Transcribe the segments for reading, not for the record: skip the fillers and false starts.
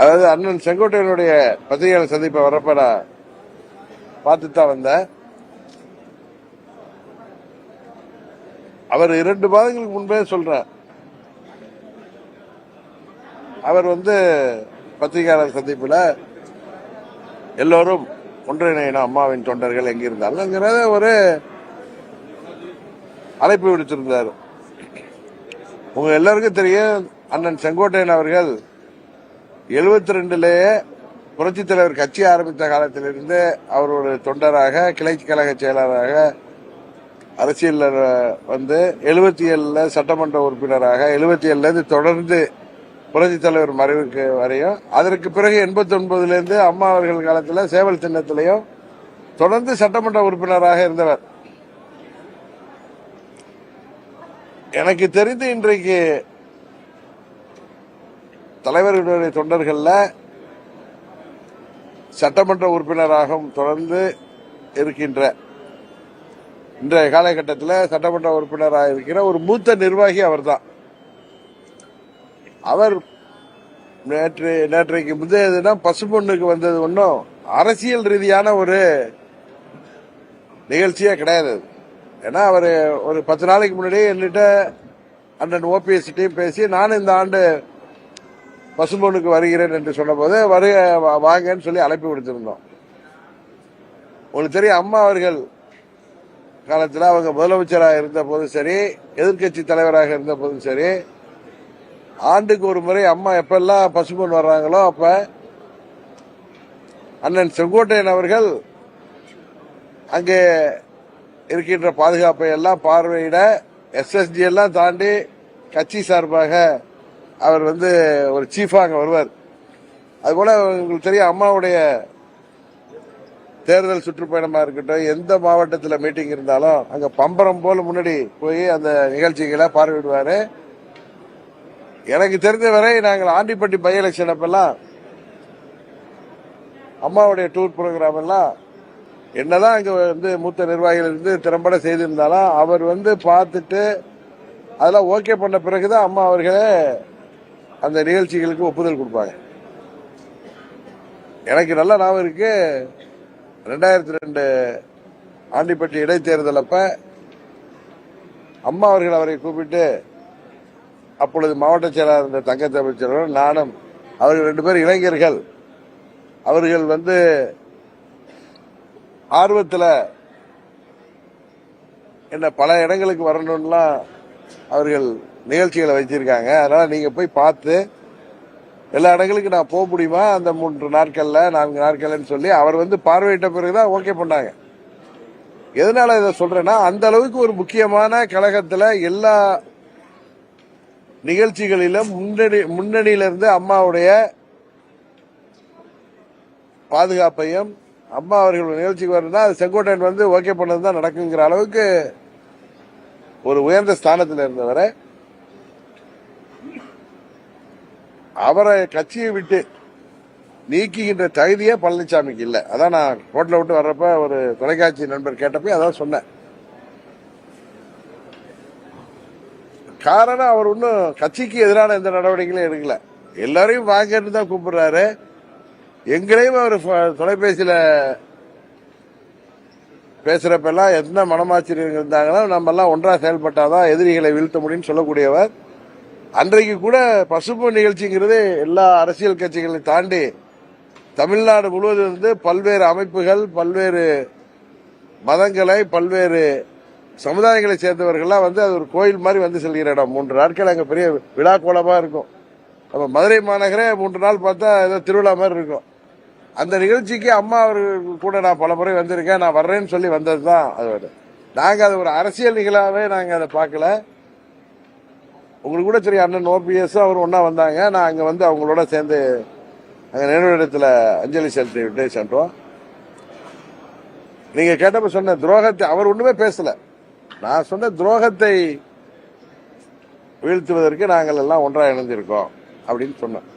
அதாவது அண்ணன் செங்கோட்டையனுடைய பத்திரிகையாளர் சந்திப்பை வரப்ப நான் பார்த்து தான் வந்தேன். அவர் 2 மாதங்களுக்கு முன்பே சொல்றார், அவர் பத்திரிகையாளர் சந்திப்புல எல்லோரும் ஒன்றிணையணும், அம்மாவின் தொண்டர்கள் எங்கிருந்தாலும் ஒரு அழைப்பு விடுத்திருந்தார். உங்க எல்லாருக்கும் தெரியும், அண்ணன் செங்கோட்டையன் அவர்கள் 72லேயே புரட்சித் தலைவர் கட்சி ஆரம்பித்த காலத்திலிருந்து அவர் ஒரு தொண்டராக, கிளை கழக செயலராக, அரசியல் 77 சட்டமன்ற உறுப்பினராக, 77 தொடர்ந்து புரட்சித் தலைவர் மறைவுக்கு வரையும், அதற்கு பிறகு 89 அம்மா அவர்கள் காலத்தில் சேவல் சின்னத்திலையும் தொடர்ந்து சட்டமன்ற உறுப்பினராக இருந்தவர். எனக்கு தெரிந்து இன்றைக்கு தலைவர்களுடைய தொண்டர்கள்ல சட்டமன்ற உறுப்பினராகவும் தொடர்ந்து இருக்கின்ற இன்றைய காலகட்டத்தில் சட்டமன்ற உறுப்பினராக இருக்கிற ஒரு மூத்த நிர்வாகி அவர்தான். அவர் நேற்றைக்கு முந்தைய தினம் பசும்பொண்ணுக்கு வந்தது ஒன்றும் அரசியல் ரீதியான ஒரு நிகழ்ச்சியே கிடையாது. ஏன்னா அவர் ஒரு 10 நாளைக்கு முன்னாடியே என்கிட்ட அண்ணன் ஓபிஎஸ் டீம் பேசி, நானும் இந்த ஆண்டு பசும்பொண்ணுக்கு வருகிறேன் என்று சொன்ன போது வாங்கன்னு சொல்லி அழைப்பு விடுத்திருந்தோம். உங்களுக்கு தெரியும், அம்மா அவர்கள் காலத்தில் அவங்க முதலமைச்சராக இருந்த போதும் சரி, எதிர்கட்சி தலைவராக இருந்த போதும் சரி, ஆண்டுக்கு ஒரு முறை அம்மா எப்பெல்லாம் பசும்பொன் வர்றாங்களோ அப்ப அண்ணன் செங்கோட்டையன் அவர்கள் அங்கே இருக்கின்ற பாதுகாப்பை எல்லாம் பார்வையிட எஸ்எஸ்டி எல்லாம் தாண்டி கட்சி சார்பாக அவர் ஒரு சீஃபா அங்க வருவார். அதுபோல உங்களுக்கு தெரியும், அம்மாவுடைய தேர்தல் சுற்றுப்பயணமா இருக்கட்டும், எந்த மாவட்டத்தில் மீட்டிங் இருந்தாலும் அங்க பம்பரம் போல முன்னாடி போய் அந்த நிகழ்ச்சிகளை பார்வையிடுவாரு. எனக்கு தெரிந்த வரை நாங்கள் ஆண்டிப்பட்டி பை எலெக்ஷன் அப்பெல்லாம் அம்மாவுடைய டூர் ப்ரோக்ராம் எல்லாம் என்னதான் அங்க மூத்த நிர்வாகிகள் இருந்து திறம்பட செய்திருந்தாலும் அவர் பார்த்துட்டு அதெல்லாம் ஓகே பண்ண பிறகுதான் அம்மா அவர்களே அந்த நிகழ்ச்சிகளுக்கு ஒப்புதல் கொடுப்பாங்க. எனக்கு நல்ல ஞாபகம் இருக்கு, 2002 ஆண்டிப்பட்டி இடைத்தேர்தல் அப்ப அம்மா அவர்கள் அவரை கூப்பிட்டு, அப்பொழுது மாவட்ட செயலாளர் இருந்த தங்கத்தமிழ்ச்செல்வன், நானும், அவர்கள் 2 பேர் இளைஞர்கள், அவர்கள் ஆர்வத்தில் என்ன பல இடங்களுக்கு வரணும்லாம் அவர்கள் நிகழ்ச்சிகளை வச்சிருக்காங்க. அதனால நீங்க போய் பார்த்து எல்லா இடங்களுக்கு நான் போக முடியுமா அந்த 3 நாட்கள்ல 4 நாட்கள்னு சொல்லி அவர் பார்வையிட்ட பிறகுதான் ஓகே பண்ணாங்க. எதனால இதை சொல்றேன்னா, அந்த அளவுக்கு ஒரு முக்கியமான கழகத்துல எல்லா நிகழ்ச்சிகளிலும் முன்னணியில இருந்து அம்மாவுடைய பாதுகாப்பையும், அம்மா அவர்கள் நிகழ்ச்சிக்கு வரணும்னா அது செங்கோட்டையன் ஓகே பண்ணதுதான் நடக்குங்கிற அளவுக்கு ஒரு உயர்ந்த ஸ்தானத்தில் இருந்தவரை அவரை கட்சியை விட்டு நீக்குகின்ற தகுதியே பழனிசாமிக்கு இல்லை. அதான் நான் ஹோட்டலை விட்டு வர்றப்ப ஒரு தொலைக்காட்சி நண்பர் கேட்டப்ப அதான் சொன்னேன். காரணம், அவர் ஒன்னும் கட்சிக்கு எதிரான எந்த நடவடிக்கைகளும் எடுக்கல. எல்லாரையும் வாங்கன்னு தான் கூப்பிடுறாரு. எங்களையும் அவர் தொலைபேசியில பேசுறப்பெல்லாம் என்ன மனமாச்சரியம் இருந்தாங்கன்னா, நம்ம எல்லாம் ஒன்றா செயல்பட்டாதான் எதிரிகளை வீழ்த்த முடியும்னு சொல்லக்கூடியவர். அன்றைக்கு கூட பசும்பொன் நிகழ்ச்சிங்கிறது எல்லா அரசியல் கட்சிகளை தாண்டி தமிழ்நாடு முழுவதும் பல்வேறு அமைப்புகள், பல்வேறு மதங்களை, பல்வேறு சமுதாயங்களை சேர்ந்தவர்கள்லாம் அது ஒரு கோயில் மாதிரி செல்கிற இடம். 3 நாட்கள் அங்க பெரிய விழா கோலமா இருக்கும். நம்ம மதுரை மாநகரே 3 நாள் பார்த்தா ஏதோ திருவிழா மாதிரி இருக்கும். அந்த நிகழ்ச்சிக்கு அம்மா அவர்கள் கூட நான் பல முறை வந்திருக்கேன். நான் வர்றேன்னு சொல்லி வந்ததுதான். அது நாங்க அது ஒரு அரசியல் நிகழ்வாவே நாங்க அதை பார்க்கல. உங்களுக்கு கூட தெரியும், அண்ணன் ஓபிஎஸ் அவர் ஒன்னா வந்தாங்க. நான் அங்க அவங்களோட சேர்ந்து அங்க நினைவிடத்துல அஞ்சலி செலுத்திவிட்டு சென்றோம். நீங்க கேட்டப்ப சொன்ன துரோகத்தை அவர் ஒண்ணுமே பேசல. நான் சொன்ன துரோகத்தை வீழ்த்துவதற்கு நாங்கள் எல்லாம் ஒன்றா இணைந்திருக்கோம் அப்படின்னு சொன்னோம்.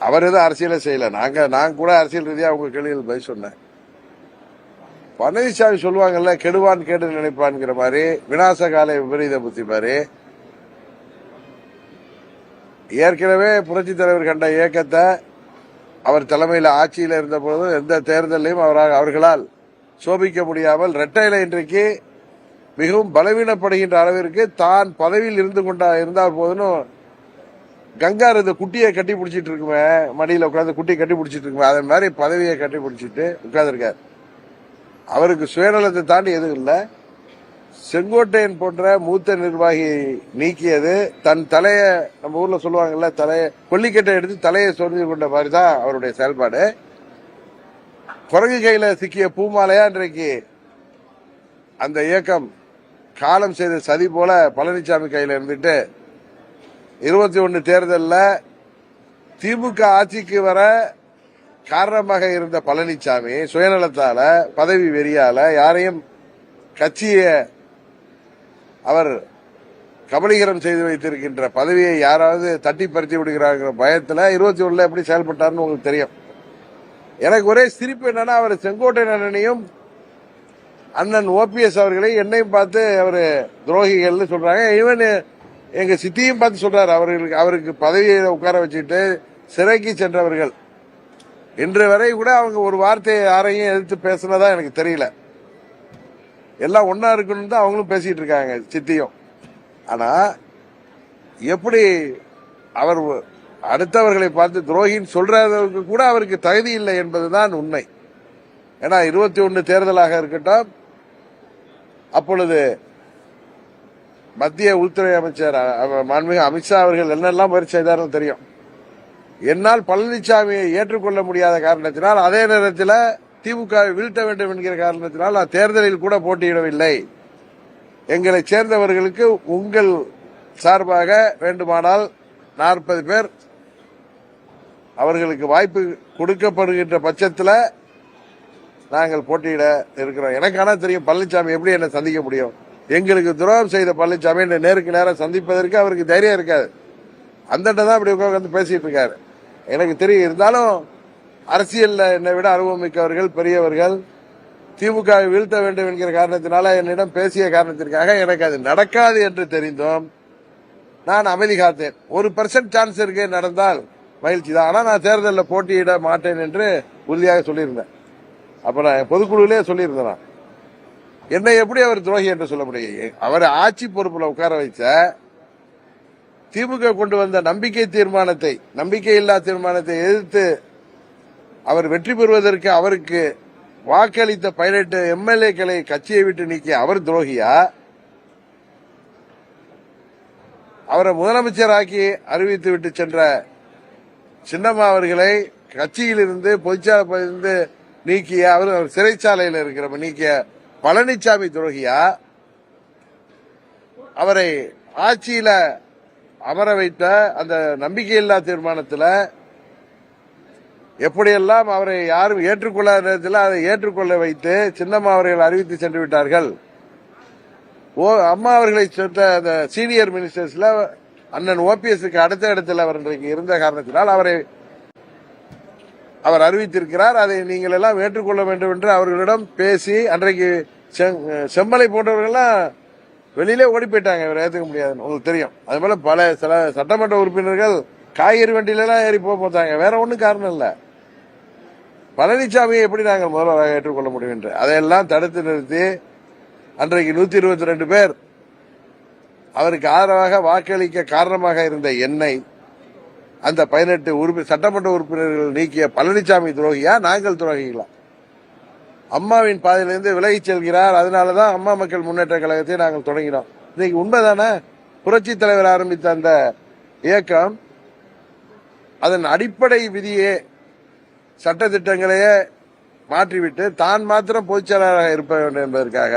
அவர் எதுவும் அரசியலே செய்யல. நாங்க கூட அரசியல் ரீதியா அவங்க கேள்விகள் பதில் சொன்னேன். பழனிசாமி சொல்லுவாங்கல்ல, கெடுவான் கேடு நினைப்பான்ங்கிற மாதிரி, விநாச கால விபரீத புத்தி மாதிரி, ஏற்கனவே புரட்சி தலைவர் கண்ட இயக்கத்தை அவர் தலைமையில் ஆட்சியில் இருந்த பொழுதும் எந்த தேர்தலையும் அவர்களால் சோபிக்க முடியாமல் இரட்டையில இன்றைக்கு மிகவும் பலவீனப்படுகின்ற அளவிற்கு தான் பதவியில் இருந்தால் போதும் கங்கார் இந்த குட்டியை கட்டி பிடிச்சிட்டு இருக்குமே, மடியில உட்காந்து குட்டியை கட்டி பிடிச்சிட்டு இருக்குமே, அதே மாதிரி பதவியை கட்டி பிடிச்சிட்டு உட்கார்ந்துருக்காரு. அவருக்கு சுயநலத்தை தாண்டி எதுவும் இல்லை. செங்கோட்டையன் போன்ற மூத்த நிர்வாகி நீக்கியது தன் தலைய, நம்ம ஊர்ல சொல்லுவாங்கல்ல, தலைய கொல்லிக்கட்டை எடுத்து தலையை சொரிஞ்சு கொண்ட மாதிரி தான் அவருடைய செயல்பாடு. குரங்கு கையில சிக்கிய பூமாலையா இன்றைக்கு அந்த இயக்கம் காலம் செய்த சதி போல பழனிசாமி கையில இருந்துட்டு 21 தேர்தலில் திமுக ஆட்சிக்கு வர காரணமாக இருந்த பழனிசாமி சுயநலத்தால, பதவி வெறியால, யாரையும் கட்சியை அவர் கபலீகரம் செய்து வைத்திருக்கின்ற பதவியை யாராவது தட்டி பறித்து விடுகிறாங்கிற பயத்தில் 21 எப்படி செயல்பட்டார்னு உங்களுக்கு தெரியும். எனக்கு ஒரே சிரிப்பு என்னன்னா, அவர் செங்கோட்டையன் அண்ணனையும் அண்ணன் ஓபிஎஸ் அவர்களை என்னையும் பார்த்து அவர் துரோகிகள்னு சொல்றாங்க. ஈவன் எங்க சித்தியும் பார்த்து சொல்றாரு, அவருக்கு பதவியை உட்கார வச்சுட்டு சிறைக்கு சென்றவர்கள் இன்று வரை கூட அவங்க ஒரு வார்த்தையை யாரையும் எதிர்த்து பேசினதா எனக்கு தெரியல. எல்லாம் ஒன்னா இருக்கணும் தான் அவங்களும் பேசிட்டு இருக்காங்க, சித்தியும். ஆனா எப்படி அவர் அடுத்தவர்களை பார்த்து துரோகின்னு சொல்றதுக்கு கூட அவருக்கு தகுதி இல்லை என்பதுதான் உண்மை. ஏன்னா 21 தேர்தலாக இருக்கட்டும், அப்பொழுது மத்திய உள்துறை அமைச்சர் மாண்புமிகு அமித்ஷா அவர்கள் என்னெல்லாம் முயற்சி செய்தார்னு தெரியும். என்னால் பழனிசாமியை ஏற்றுக்கொள்ள முடியாத காரணத்தினால், அதே நேரத்தில் திமுக வீழ்த்த வேண்டும் என்கிற காரணத்தினால் நான் தேர்தலில் கூட போட்டியிடவில்லை. எங்களை சேர்ந்தவர்களுக்கு உங்கள் சார்பாக வேண்டுமானால் 40 பேர் அவர்களுக்கு வாய்ப்பு கொடுக்கப்படுகின்ற பட்சத்தில் நாங்கள் போட்டியிட இருக்கிறோம். எனக்கு ஆனா தெரியும் பழனிசாமி எப்படி என்ன சந்திக்க முடியும். எங்களுக்கு துரோகம் செய்த பழனிசாமி நேருக்கு நேரம் சந்திப்பதற்கு அவருக்கு தைரியம் இருக்காது. அந்த தான் இப்படி உட்கார்ந்து பேசிட்டு இருக்காரு. எனக்கு தெரியும். இருந்தாலும் அரசியல்ல என்னை விட அனுபவமிக்கவர்கள், பெரியவர்கள், திமுக வீழ்த்த வேண்டும் என்கிற காரணத்தினால என்னிடம் பேசிய காரணத்திற்காக எனக்கு அது நடக்காது என்று தெரிந்தோம் நான் அமைதி காத்தேன். 1% சான்ஸ் இருக்கு நடந்தால் மகிழ்ச்சி தான். ஆனா நான் தேர்தலில் போட்டியிட மாட்டேன் என்று உறுதியாக சொல்லியிருந்தேன். அப்ப நான் பொதுக்குழுவிலே சொல்லியிருந்தேன். என்னை எப்படி அவர் துரோகி என்று சொல்ல முடியும்? அவர் ஆட்சி பொறுப்புல உட்கார வைச்ச திமுக கொண்டு வந்த நம்பிக்கையில்லா தீர்மானத்தை எதிர்த்து அவர் வெற்றி பெறுவதற்கு அவருக்கு வாக்களித்த 18 எம்எல்ஏக்களை கட்சியை விட்டு நீக்கிய அவர் துரோகியா? அவரை முதலமைச்சராக்கி அறிவித்து விட்டு சென்ற சின்னம்மா அவர்களை கட்சியிலிருந்து பொதுச்சாலையிலிருந்து நீக்கிய அவர் சிறைச்சாலையில் இருக்கிற நீக்கிய பழனிசாமி துரோகியா? அவரை ஆட்சியில அமர வைத்த அந்த நம்பிக்கையில்லா தீர்மானத்தில் எப்படியெல்லாம் அவரை யாரும் ஏற்றுக்கொள்ளாத நேரத்தில் அதை ஏற்றுக்கொள்ள வைத்து சின்னம்மா அவர்கள் அறிவித்து சென்று விட்டார்கள். அம்மா அவர்களை சேர்ந்த அந்த சீனியர் மினிஸ்டர்ஸ்ல அண்ணன் ஓபிஎஸ்க்கு அடுத்த இடத்தில் அவர் இன்றைக்கு இருந்த காரணத்தினால் அவர் அறிவித்திருக்கிறார். அதை நீங்கள் எல்லாம் ஏற்றுக்கொள்ள வேண்டும் என்று அவர்களிடம் பேசி அன்றைக்கு செம்மலை போன்றவர்கள்லாம் வெளியிலே ஓடி போயிட்டாங்க. இவர் ஏற்றுக்க முடியாதுன்னு உங்களுக்கு தெரியும். அது போல சில சட்டமன்ற உறுப்பினர்கள் காய்கறி வண்டியிலாம் ஏறி போத்தாங்க. வேற ஒன்றும் காரணம் இல்லை. பழனிசாமியை எப்படி நாங்கள் முதல்வராக ஏற்றுக்கொள்ள முடியும் என்று அதையெல்லாம் தடுத்து நிறுத்தி அன்றைக்கு 122 பேர் அவருக்கு ஆதரவாக வாக்களிக்க காரணமாக இருந்த என்னை அந்த 18 சட்டமன்ற உறுப்பினர்கள் நீக்கிய பழனிசாமி துரோகியா, நாங்கள் துரோகிகளா? அம்மாவின் பாதையிலிருந்து விலகிச் செல்கிறார். அதனாலதான் அம்மா மக்கள் முன்னேற்ற கழகத்தை நாங்கள் தொடங்கினோம். இன்னைக்கு உண்மைதானே? புரட்சி தலைவர் ஆரம்பித்த அந்த இயக்கம் அதன் அடிப்படை விதியே சட்ட திட்டங்களையே மாற்றிவிட்டு தான் மாத்திரம் பொதுச்செயலாளராக இருக்க வேண்டும் என்பதற்காக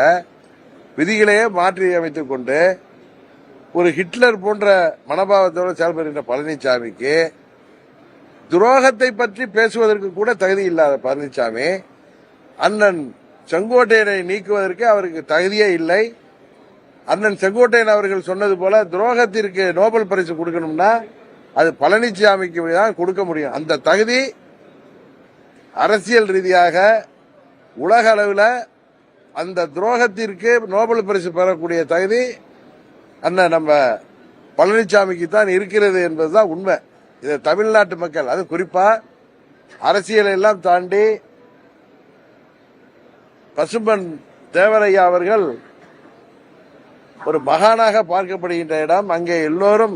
விதிகளையே மாற்றி அமைத்துக் கொண்டு ஒரு ஹிட்லர் போன்ற மனோபாவத்தோடு செயல்படுகின்ற பழனிசாமிக்கு துரோகத்தை பற்றி பேசுவதற்கு கூட தகுதி இல்லாத பழனிசாமி அண்ணன் செங்கோட்டையனை நீக்குவதற்கு அவருக்கு தகுதியே இல்லை. அண்ணன் செங்கோட்டையன் அவர்கள் சொன்னது போல துரோகத்திற்கு நோபல் பரிசு கொடுக்கணும்னா அது பழனிசாமிக்கு தான் கொடுக்க முடியும். அந்த தகுதி அரசியல் ரீதியாக உலக அளவில் அந்த துரோகத்திற்கு நோபல் பரிசு பெறக்கூடிய தகுதி அண்ணன் நம்ம பழனிசாமிக்கு தான் இருக்கிறது என்பதுதான் உண்மை. இதை தமிழ்நாட்டு மக்கள், அது குறிப்பா அரசியலை எல்லாம் தாண்டி பசும்பொன் தேவரையா அவர்கள் ஒரு மகானாக பார்க்கப்படுகின்ற இடம். அங்கே எல்லோரும்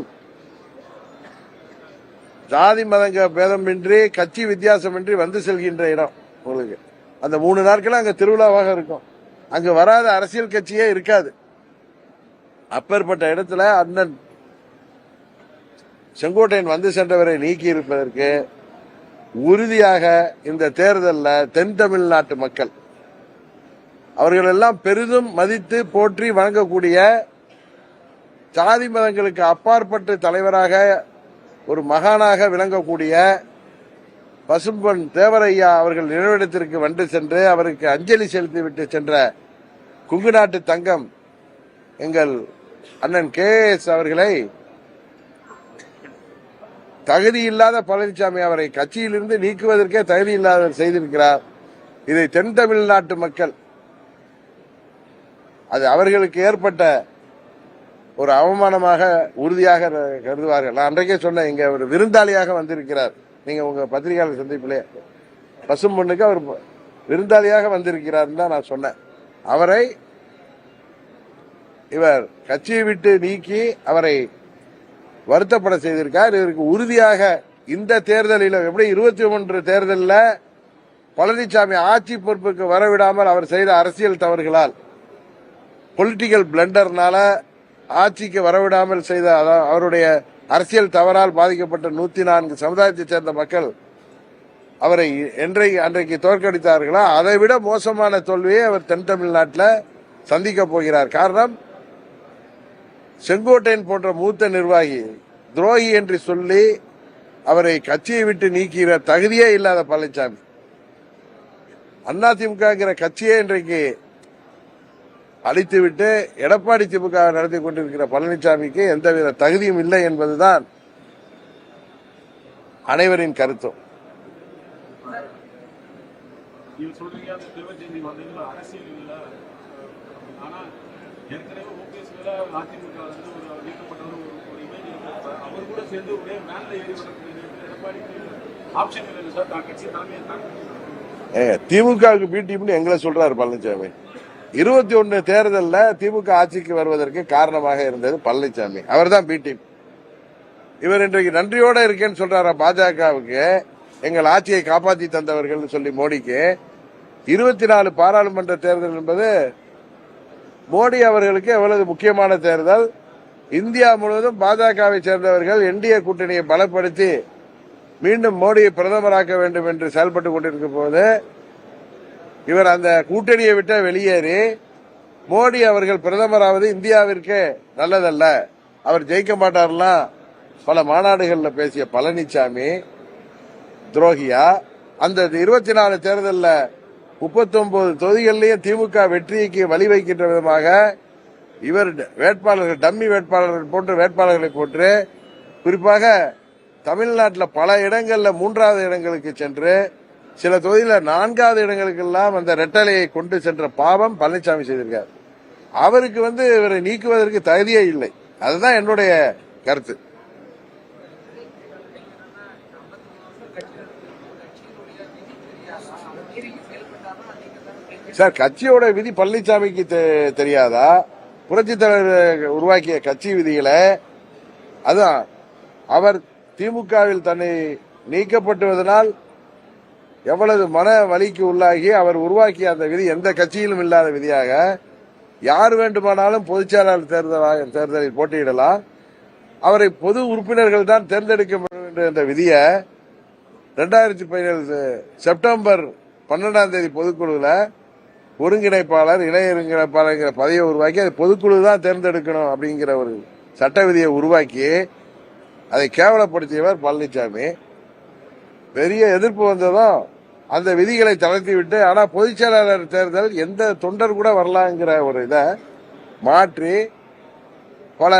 ஜாதி மதங்க பேதமின்றி கட்சி வித்தியாசமின்றி வந்து செல்கின்ற இடம். உங்களுக்கு அந்த 3 நாட்களும் அங்க திருவிழாவாக இருக்கும். அங்கு வராத அரசியல் கட்சியே இருக்காது. அப்பேற்பட்ட இடத்துல அண்ணன் செங்கோட்டையன் வந்து சென்றவரை நீக்கி இருப்பதற்கு உறுதியாக இந்த தேர்தலில் தென் தமிழ்நாட்டு மக்கள் அவர்கள் எல்லாம் பெரிதும் மதித்து போற்றி வணங்கக்கூடிய ஜாதி மதங்களுக்கு அப்பாற்பட்டு தலைவராக ஒரு மகானாக விளங்கக்கூடிய பசும்பொன் தேவரையா அவர்கள் நினைவிடத்திற்கு வந்து சென்று அவருக்கு அஞ்சலி செலுத்திவிட்டு சென்ற குங்கு நாட்டு தங்கம் எங்கள் அண்ணன் KS அவர்களை தகுதியில்லாத பழனிசாமி அவரை கட்சியிலிருந்து நீக்குவதற்கே தகுதியில்லாத செய்திருக்கிறார். இதை தென் தமிழ்நாட்டு மக்கள் அது அவர்களுக்கு ஏற்பட்ட ஒரு அவமானமாக உறுதியாக கருதுவார்கள். நான் அன்றைக்கே சொன்னேன், இங்க ஒரு விருந்தாளியாக வந்திருக்கிறார். நீங்க உங்க பத்திரிகையாளர் சந்திப்பிலே பசும்பொண்ணுக்கு அவர் விருந்தாளியாக வந்திருக்கிறார் தான் நான் சொன்னேன். அவரை இவர் கட்சியை விட்டு நீக்கி அவரை வருத்தப்பட செய்திருக்கார். இதற்கு உறுதியாக இந்த தேர்தலில் எப்படி 21 தேர்தலில் பழனிசாமி ஆட்சி பொறுப்புக்கு வரவிடாமல் அவர் செய்த அரசியல் தவறுகளால் பொலிட்டிக்கல் பிளண்டர்னால ஆட்சிக்கு வரவிடாமல் செய்த அவருடைய அரசியல் தவறால் பாதிக்கப்பட்ட 104 சமுதாயத்தைச் சேர்ந்த மக்கள் அவரை அன்றைக்கு தோற்கடித்தார்களா, அதை விட மோசமான தோல்வியை அவர் தென் தமிழ்நாட்டில் சந்திக்க போகிறார். காரணம், செங்கோட்டையன் போன்ற மூத்த நிர்வாகி துரோகி என்று சொல்லி அவரை கட்சியை விட்டு நீக்கிற தகுதியே இல்லாத பழனிசாமி அதிமுகங்கிற கட்சியே இன்றைக்கு அழித்துவிட்டு எடப்பாடி திமுக நடத்தி கொண்டிருக்கிற பழனிசாமிக்கு எந்தவித தகுதியும் இல்லை என்பதுதான் அனைவரின் கருத்தும். திமுகவுக்கு பி டீம்னு எங்களை சொல்றாரு பழனிசாமி. 21 தேர்தலில் திமுக ஆட்சிக்கு வருவதற்கு காரணமாக இருந்தது பழனிசாமி. அவர் தான் பி டீம். இவர் இன்றைக்கு நன்றியோட இருக்கேன்னு சொல்றாரு பாஜகவுக்கு, எங்கள் ஆட்சியை காப்பாற்றி தந்தவர்கள் சொல்லி மோடிக்கு. 24 பாராளுமன்ற தேர்தல் என்பது மோடி அவர்களுக்கு எவ்வளவு முக்கியமான தேர்தல். இந்தியா முழுவதும் பாஜகவை சேர்ந்தவர்கள் என்டிஏ கூட்டணியை பலப்படுத்தி மீண்டும் மோடியை பிரதமராக்க வேண்டும் என்று செயல்பட்டுக் கொண்டிருக்கும் போது இவர் அந்த கூட்டணியை விட்டு வெளியேறி மோடி அவர்கள் பிரதமராவது இந்தியாவிற்கு நல்லதல்ல, அவர் ஜெயிக்க மாட்டார்லாம் பல மாநாடுகளில் பேசிய பழனிசாமி துரோகியா. அந்த 24 தேர்தலில் 39 தொகுதிகளிலேயும் திமுக வெற்றிக்கு வழி வைக்கின்ற விதமாக இவர் வேட்பாளர்கள் டம்மி வேட்பாளர்கள் போன்ற வேட்பாளர்களை போட்டு குறிப்பாக தமிழ்நாட்டில் பல இடங்களில் 3வது இடங்களுக்கு சென்று சில தொகுதியில் 4வது இடங்களுக்கெல்லாம் அந்த ரெட்டலையை கொண்டு சென்ற பாவம் பழனிசாமி செய்திருக்கார். அவருக்கு இவரை நீக்குவதற்கு தகுதியே இல்லை. அதுதான் என்னுடைய கருத்து. சார், கட்சியோட விதி பழனிசாமிக்கு தெரியாதா? புரட்சி தலைவர் உருவாக்கிய கட்சி விதிகளை அதான் அவர் திமுகவில் தன்னை நீக்கப்பட்டுவதனால் எவ்வளவு மன வலிக்கு உள்ளாகி அவர் உருவாக்கிய அந்த விதி எந்த கட்சியிலும் இல்லாத விதியாக யார் வேண்டுமானாலும் பொதுச்செயலாளர் தேர்தலில் போட்டியிடலாம், அவரை பொது உறுப்பினர்கள் தான் தேர்ந்தெடுக்க வேண்டும் என்ற விதியை 2017 செப்டம்பர் 12ஆம் தேதி பொதுக்குழுவில் ஒருங்கிணைப்பாளர் இணை ஒருங்கிணைப்பாளர் பதவியை உருவாக்கி அதை பொதுக்குழு தான் தேர்ந்தெடுக்கணும் அப்படிங்கிற ஒரு சட்ட விதியை உருவாக்கி அதை கேவலப்படுத்தியவர் பழனிசாமி. பெரிய எதிர்ப்பு வந்ததும் அந்த விதிகளை தளர்த்திவிட்டு, ஆனால் பொதுச் செயலாளர் தேர்தல் எந்த தொண்டர் கூட வரலாங்கிற ஒரு இதை மாற்றி பல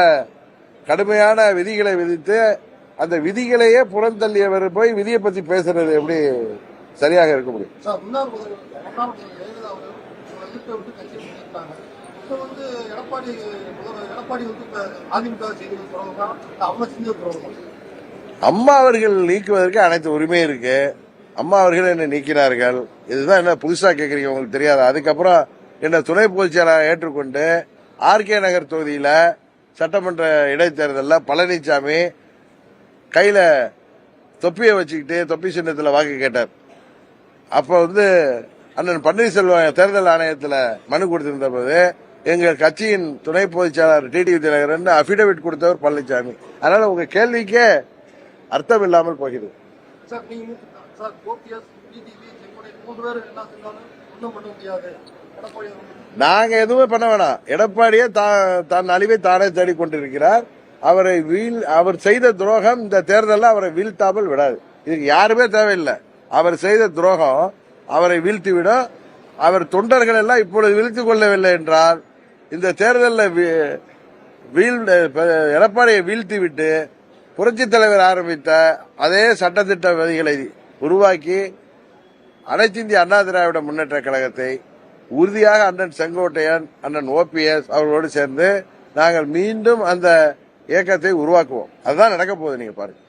கடுமையான விதிகளை விதித்து அந்த விதிகளையே புறந்தள்ளியவர் போய் விதியை பற்றி பேசுறது எப்படி சரியாக இருக்க முடியும்? அம்மா அவர்கள் நீக்குவதற்கு அனைத்து உரிமை இருக்கு. அம்மா அவர்கள் என்னை நீக்கினார்கள். இதுதான் என்ன புதுசா கேக்குறீங்க, உங்களுக்கு தெரியாது. அதுக்கப்புறம் என்ன துணை பொதுச் செயலாளர் ஏற்றுக்கொண்டு ஆர்கே நகர் தொகுதியில சட்டமன்ற இடைத்தேர்தலில் பழனிசாமி கையில தொப்பியை வச்சுக்கிட்டு தொப்பி சின்னத்துல வாக்கு கேட்டார். அப்ப அண்ணன் பன்னீர்செல்வம் தேர்தல் ஆணையத்தில் மனு கொடுத்திருந்த போது எங்க கட்சியின் துணை பொதுச் செயலாளர் டிடிவி தினகரன் அபிடவிட் கொடுத்தவர் பழனிசாமி. அதனால உங்க கேள்விக்கே அர்த்தம் இல்லாமல் போகிறது. நாங்க எதுவுமே பண்ண வேணாம். எடப்பாடியே தன் அழிவை தானே தேடிக்கொண்டிருக்கிறார். அவர் செய்த துரோகம் இந்த தேர்தலில் அவரை வீழ்த்தாமல் விடாது. இதுக்கு யாருமே தேவையில்லை. அவர் செய்த துரோகம் அவரை வீழ்த்திவிடும். அவர் தொண்டர்கள் எல்லாம் இப்பொழுது வீழ்த்திக் கொள்ளவில்லை என்றால் இந்த தேர்தலில் எடப்பாடியை வீழ்த்திவிட்டு புரட்சித் தலைவர் ஆரம்பித்த அதே சட்டத்திட்ட விதிகளை உருவாக்கி அனைத்து இந்திய அண்ணா திராவிட முன்னேற்ற கழகத்தை உறுதியாக அண்ணன் செங்கோட்டையன், அண்ணன் ஓபிஎஸ் அவர்களோடு சேர்ந்து நாங்கள் மீண்டும் அந்த இயக்கத்தை உருவாக்குவோம். அதுதான் நடக்க போகுது. நீங்க பாருங்க.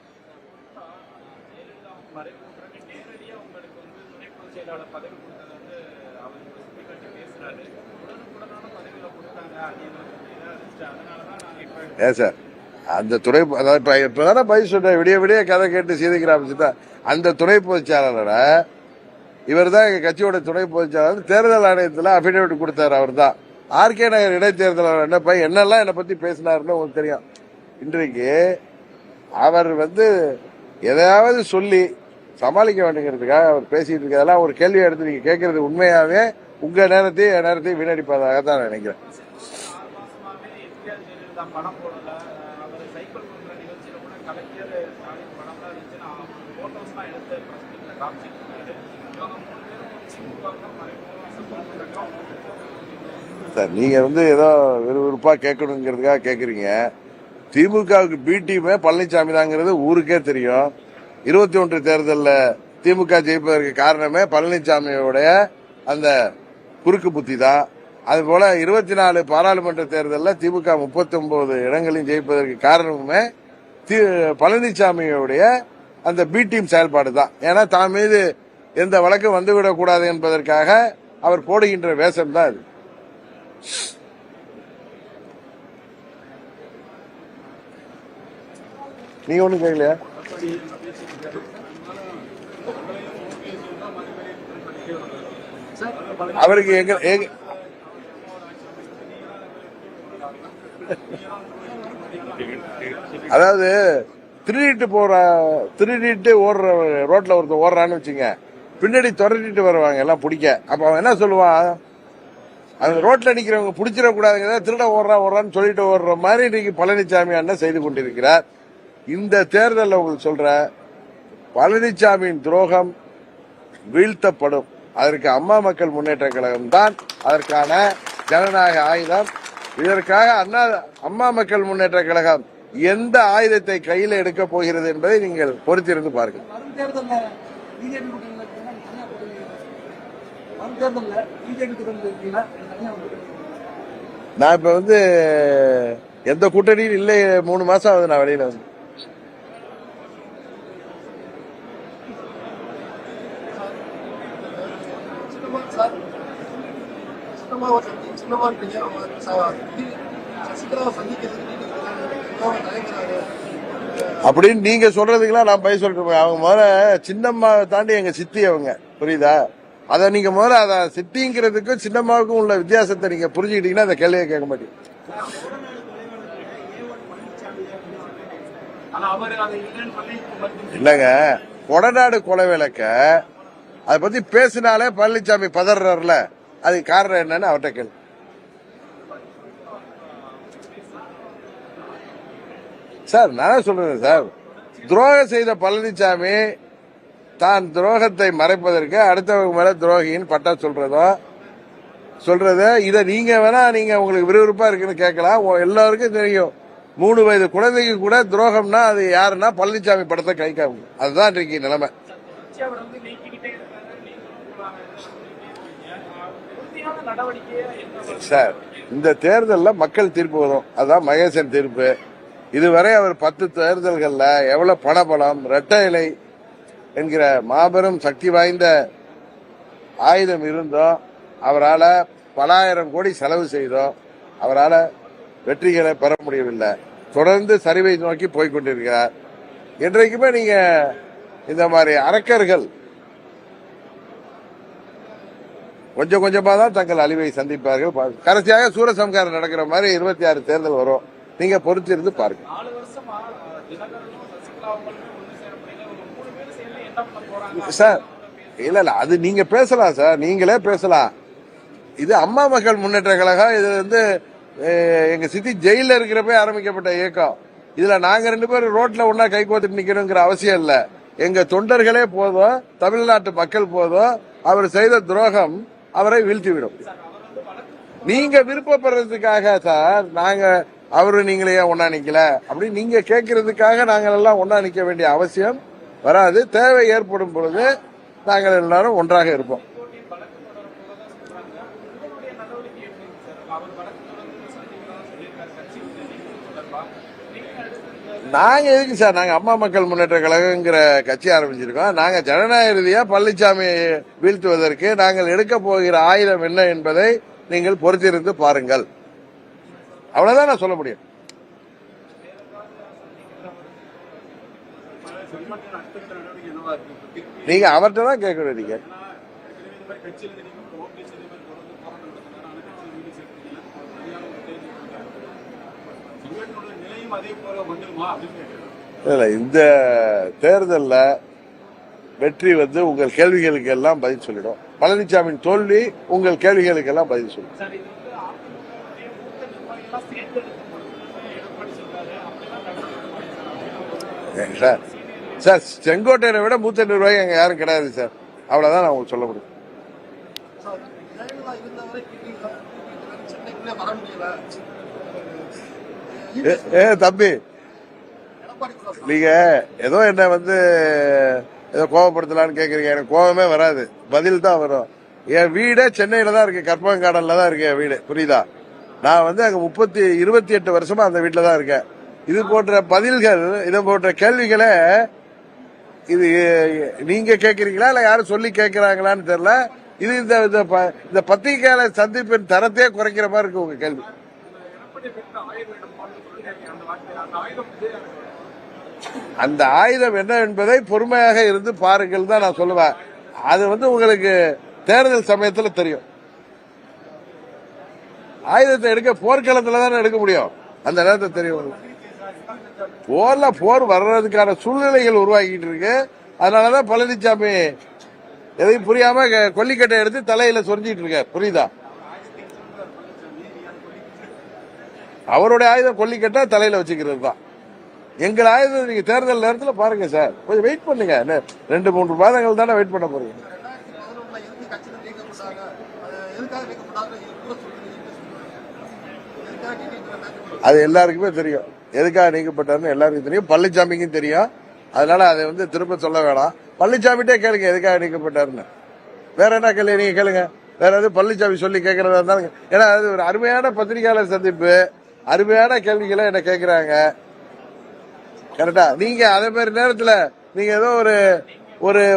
சார் அந்த துணை இப்பதானே பதில் சொல்ற, விடிய விடிய கதை கேட்டு சீதைக்கிற அந்த துணை பொதுச் செயலாளரை இவர் தான் எங்க கட்சியோட துணை பொதுச் செயலாளர் தேர்தல் ஆணையத்தில் அபிடவிட் கொடுத்தாரு. அவர் தான் ஆர்கே நகர் இடைத்தேர்தல் என்னெல்லாம் என்னை பத்தி பேசினாருன்னு உங்களுக்கு தெரியும். இன்றைக்கு அவர் எதையாவது சொல்லி சமாளிக்க வேண்டுங்கிறதுக்காக அவர் பேசிட்டு இருக்கிறதெல்லாம் ஒரு கேள்வி எடுத்து நீங்க கேட்கறது உண்மையாவே உங்க நேரத்தையும் என் நேரத்தையும் வீணடிப்பதாக தான் நினைக்கிறேன். சார் நீங்க ஏதோ விறுவிறுப்பா கேட்கணுங்கிறதுக்காக கேக்குறீங்க. திமுகவுக்கு பி டீமே பழனிசாமி தாங்கிறது ஊருக்கே தெரியும். 21 தேர்தலில் திமுக ஜெயிப்பதற்கு காரணமே பழனிசாமியோடைய அந்த குறுக்கு புத்தி தான். அதுபோல 24 பாராளுமன்ற தேர்தலில் திமுக 39 இடங்களையும் ஜெயிப்பதற்கு காரணமே பழனிசாமியோடைய அந்த பி டீம் செயல்பாடு தான். ஏன்னா தான் மீது எந்த வழக்கும் வந்துவிடக் கூடாது என்பதற்காக அவர் போடுகின்ற வேஷம் தான் அது. நீங்க ஒண்ணு கேட்கலையா? அவருக்கு அதாவது திருடிட்டு ஓடுற ரோட்ல ஒருத்தர் ஓடுறான்னு வச்சுங்க, பின்னாடி துரட்டிட்டு வருவாங்க எல்லாம் பிடிக்க. அப்ப அவன் என்ன சொல்லுவான், அந்த ரோட்ல நிக்கிறவங்க பிடிச்சிடக்கூடாதுங்க, திருட ஓடுறான்னு சொல்லிட்டு ஓடுற மாதிரி இன்னைக்கு பழனிசாமி அண்ணன் செய்து கொண்டிருக்கிறார். இந்த தேர்தலில் உங்களுக்கு சொல்ற பழனிசாமியின் துரோகம் வீழ்த்தப்படும். அதற்கு அம்மா மக்கள் முன்னேற்ற கழகம் தான் அதற்கான ஜனநாயக ஆயுதம். இதற்காக அம்மா மக்கள் முன்னேற்ற கழகம் எந்த ஆயுதத்தை கையில் எடுக்க போகிறது என்பதை நீங்கள் பொறுத்திருந்து பாருங்கள். நான் இப்ப எந்த கூட்டணியும் இல்லை. 3 மாசம் ஆகுது நான் வெளியில அப்படின்னு நீங்க சொல்றதுக்கெல்லாம் நான் பய சொல்றேன். அவங்க முதல்ல சின்னம்மா தாண்டி எங்க சித்தி அவங்க, புரியுதா? அத நீங்க முதல்ல அத சித்திங்கிறதுக்கும் சின்னம்மாவுக்கும் உள்ள வித்தியாசத்தை நீங்க புரிஞ்சுக்கிட்டீங்கன்னா அந்த கேள்வியை கேட்க மாட்டீங்க. இல்லங்க, கொடநாடு கொலை விளக்க அதை பத்தி பேசினாலே பழனிசாமி பதறாருல, அதுக்கு காரணம் என்னன்னு அவர்கிட்ட கேள்வி. சார் நான் சொல்றேன் சார், துரோகம் செய்த பழனிசாமி தான் துரோகத்தை மறைப்பதற்கு அடுத்தவங்க மேல துரோகின்னு பட்டா சொல்றத இத நீங்க வேணா நீங்க உங்களுக்கு விறுவிறுப்பா இருக்குன்னு கேட்கலாம். எல்லாருக்கும் தெரியும், 3 வயது குழந்தைக்கு கூட துரோகம்னா அது யாருன்னா பழனிசாமி படத்தை கை காமிக்கும். அதுதான் இன்றைக்கு நிலைமை. சார் இந்த தேர்தலில் மக்கள் தீர்ப்பு வரும். அதுதான் மகேசன் தீர்ப்பு. இதுவரை அவர் 10 தேர்தல்கள்ல எவ்வளவு பணபலம், இரட்டை இலை என்கிற மாபெரும் சக்தி வாய்ந்த ஆயுதம் இருந்தோம் அவரால் பல ஆயிரம் கோடி செலவு செய்தோம் அவரால் வெற்றிகளை பெற முடியவில்லை. தொடர்ந்து சரிவை நோக்கி போய்கொண்டிருக்கிறார். இன்றைக்குமே நீங்க இந்த மாதிரி அரக்கர்கள் கொஞ்சம் கொஞ்சமா தான் தங்கள் அழிவை சந்திப்பார்கள். கடைசியாக சூரசம்காரம் நடக்கிற மாதிரி 26 தேர்தல் வரும். நீங்க பொறுத்திருந்து பாருங்க. சார் இல்ல அது நீங்க பேசலாம் சார், நீங்களே பேசலாம். இது அம்மா மக்கள் முன்னேற்ற கழகம். இது வந்து எங்க சித்தி ஜெயில இருக்கிறப்ப ஆரம்பிக்கப்பட்ட இயக்கம். இதுல நாங்க 2 பேரும் ரோட்ல ஒன்னா கை கோத்துட்டு நிக்கணுங்கிற அவசியம் இல்ல. எங்க தொண்டர்களே போதும், தமிழ்நாட்டு மக்கள் போதும். அவர் செய்த துரோகம் அவரை வீழ்த்திவிடும். நீங்க விருப்பப்படுறதுக்காக சார் நாங்க அவரு நீங்களே ஒன்னா நிக்கல அப்படி நீங்க கேட்கறதுக்காக நாங்கள் எல்லாம் ஒன்னா நிக்க வேண்டிய அவசியம் வராது. தேவை ஏற்படும் பொழுது நாங்கள் எல்லாரும் ஒன்றாக இருப்போம். நாங்க எதுக்கு சார், நாங்க அம்மா மக்கள் முன்னேற்ற கழகங்கிற கட்சி ஆரம்பிச்சிருக்கோம். நாங்க ஜனநாயக ரீதியா பழனிசாமி வீழ்த்துவதற்கு நாங்கள் எடுக்க போகிற ஆயுதம் என்ன என்பதை நீங்கள் பொறுத்திருந்து பாருங்கள். அவ்வளவுதான் நான் சொல்ல முடியும். நீங்க அவர்கிட்ட தான் கேட்கணும். நீங்க இந்த தேர்தலில் வெற்றி வந்து உங்கள் கேள்விகளுக்கு எல்லாம் பதில் சொல்லிடும். பழனிசாமியின் தோல்வி உங்கள் கேள்விகளுக்கு எல்லாம் பதில் சொல்லிடும். சார் சார் செங்கோட்டையனை விட மூத்த நிர்வாகி அங்க யாரும் கிடையாது சார். அவ்வளவுதான் நான் உங்களுக்கு சொல்ல முடியும். தம்பி நீங்க ஏதோ என்ன வந்து ஏதோ கோவப்படுத்தலான்னு கேக்குறீங்க. எனக்கு கோவமே வராது, பதில் தான் வரும். என் வீடே சென்னையில தான் இருக்கு, கற்பகங்காடன்ல தான் இருக்கு என் வீடு. புரியுதா? நான் வந்து அங்க 28 வருஷமா அந்த வீட்டுல தான் இருக்கேன். இது போன்ற பதில்கள், இது போன்ற கேள்விகளை இது நீங்க கேக்குறீங்களா இல்ல யாரும் சொல்லி கேட்கிறாங்களான்னு தெரியல. இது இந்த பத்திரிகையாளர் சந்திப்பின் தரத்தையே குறைக்கிற மாதிரி இருக்கு உங்க கேள்வி. அந்த ஆயுதம் என்ன என்பதை பொறுமையாக இருந்து பாருங்கள் தான் நான் சொல்லுவேன். அது வந்து உங்களுக்கு தேர்தல் சமயத்துல தெரியும். ஆயுதத்தை எடுக்க போர்க்களத்துல தானே எடுக்க முடியும். அந்த நேரத்தை தெரியும். போர் வர்றதுக்கான சூழ்நிலைகள் உருவாக்கிட்டு இருக்கு. அதனாலதான் பழனிசாமி எதையும் புரியாம கொல்லிக்கட்டை எடுத்து தலையில சொரிஞ்சிட்டு இருக்க. புரியுதா? அவருடைய ஆயுதம் கொல்லிக்கட்டை தலையில வச்சுக்கிறது தான். எங்கள் ஆயுதம் நீங்க தேர்தல் நேரத்தில் பாருங்க சார். கொஞ்சம் வெயிட் பண்ணுங்க. 2-3 மாதங்கள் தானே வெயிட் பண்ண போறீங்க. அது எல்லாருக்குமே தெரியும் எதுக்காக நீக்கப்பட்டாருன்னு எல்லாருக்கும் தெரியும். பழனிசாமிக்கும் தெரியும். அதனால அதை வந்து திரும்ப சொல்ல வேணாம். பழனிசாமிட்டே கேளுங்க எதுக்காக நீக்கப்பட்டாருன்னு. வேற என்ன கேள்வி நீங்க கேளுங்க. வேற எதுவும் பழனிசாமி சொல்லி கேட்கறதா இருந்தாலும், ஏன்னா அது ஒரு அருமையான பத்திரிகையாளர் சந்திப்பு, அருமையான கேள்விகளை என்ன கேட்கிறாங்க. கரெக்டா? நீங்க அதே மாதிரி நேரத்துல நீங்க ஏதோ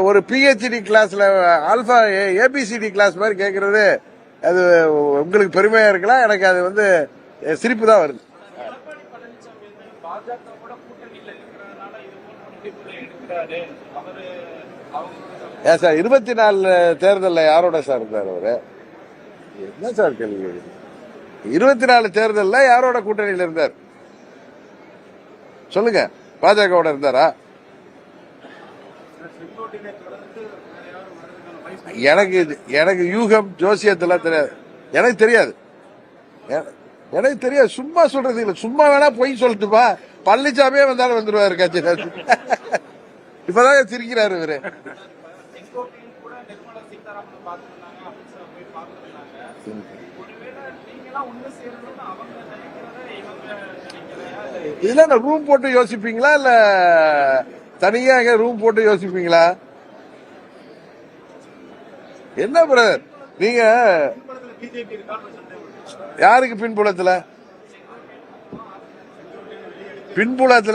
ஒரு PhD கிளாஸ்ல ஆல்பா ABCD கிளாஸ் மாதிரி கேட்கறது அது உங்களுக்கு பெருமையா இருக்கலாம். எனக்கு அது வந்து சிரிப்பு தான் வருது. ஏன் சார் 24 தேர்தல்ல யாரோட சார் இருந்தார் அவரு? என்ன சார் கேள்வி? 24 தேர்தல்ல யாரோட கூட்டணியில் இருந்தார் சொல்லுங்க. பாஜகவோட இருந்தாரா? எனக்கு யூகம் ஜோசியத்தெல்லாம் தெரியாது. எனக்கு தெரியாது. சும்மா சொல்றது இல்ல. சும்மா வேணா போய் சொல்லிட்டுப்பா. பழனிசாமியே வந்தாலும் வந்துருவாரு கட்சி. இப்பதான் சிரிக்கிறாரு இவரு. இதுல ரூம் போட்டு யோசிப்பீங்களா இல்ல தனியா ரூம் போட்டு யோசிப்பீங்களா? என்ன பிரதர் நீங்க யாருக்கு பின்புலத்துல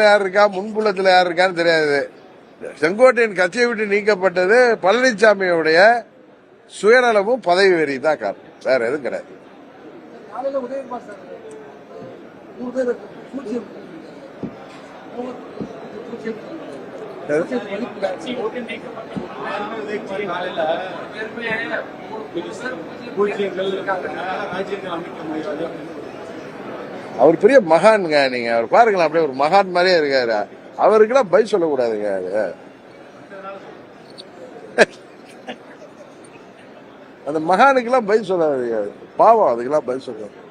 யார் இருக்கா முன்புலத்துல யார் இருக்கான்னு தெரியாது. செங்கோட்டையன் கட்சியை விட்டு நீக்கப்பட்டது பழனிசாமியுடைய சுயநலமும் பதவி வெறி தான் காரணம், வேற எதுவும் கிடையாது. அவர் பெரிய மகான்ங்க, நீங்க அவர் பாருங்களா, அப்படியே ஒரு மகான் மாதிரியே இருக்காரு. அவருக்கெல்லாம் பதில் சொல்லக்கூடாதுங்க. அந்த மகானுக்கெல்லாம் பதில் சொல்லாது, பாவம், அதுக்கெல்லாம் பதில் சொல்ல